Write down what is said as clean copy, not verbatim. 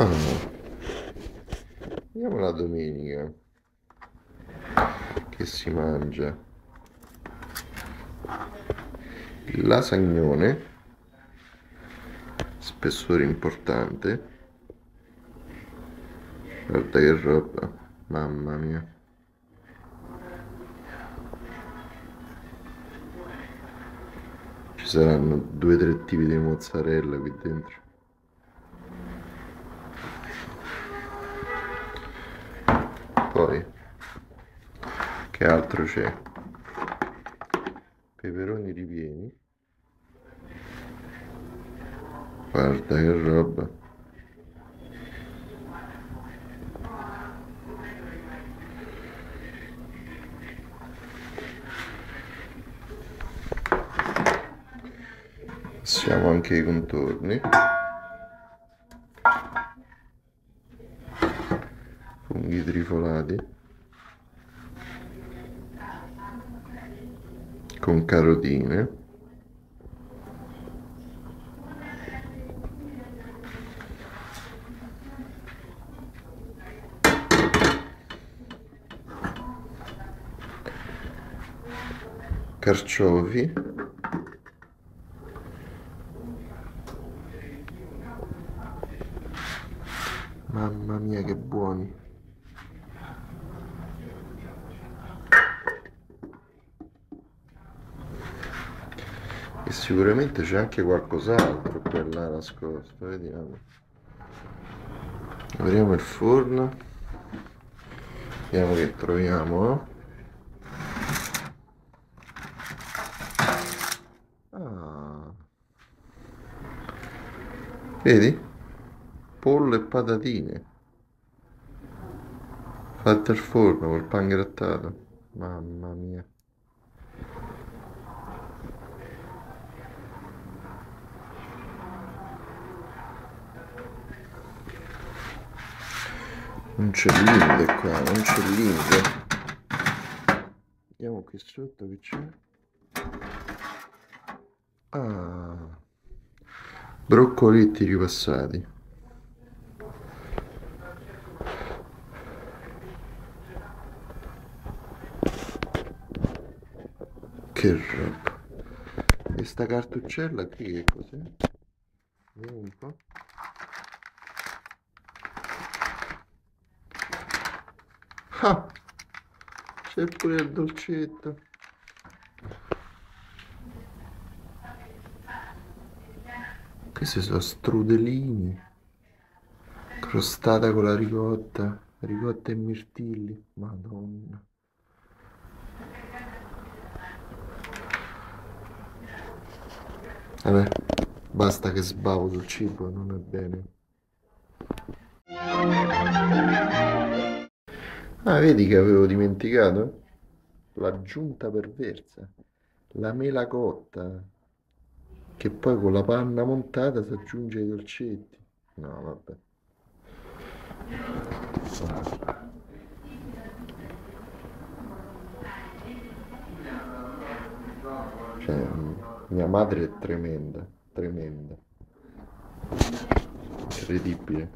Ah, vediamo la domenica che si mangia il lasagnone, spessore importante. Guarda che roba, mamma mia. Ci saranno 2 o 3 tipi di mozzarella qui dentro. Poi, che altro c'è? Peperoni ripieni. Guarda che roba. Passiamo anche ai contorni. Funghi trifolati. Con carotine. Carciofi. Mamma mia che buoni. E sicuramente c'è anche qualcos'altro per là nascosto, vediamo. Apriamo il forno. Vediamo che troviamo. Ah. Vedi? Pollo e patatine. Fatte al forno col pangrattato. Mamma mia. Non c'è l'inde qua, non c'è l'inde. Vediamo qui sotto che c'è. Ah, broccoletti ripassati. Che roba. E sta cartuccella qui che cos'è? Vediamo un po'. Ah, c'è pure il dolcetto. Questi sono strudelini. Crostata con la ricotta. Ricotta e mirtilli. Madonna. Vabbè, basta che sbavo sul cibo, non è bene. Ah, vedi che avevo dimenticato? L'aggiunta perversa. La mela cotta, che poi con la panna montata si aggiunge ai dolcetti. No, vabbè. Cioè, mia madre è tremenda, tremenda. Incredibile.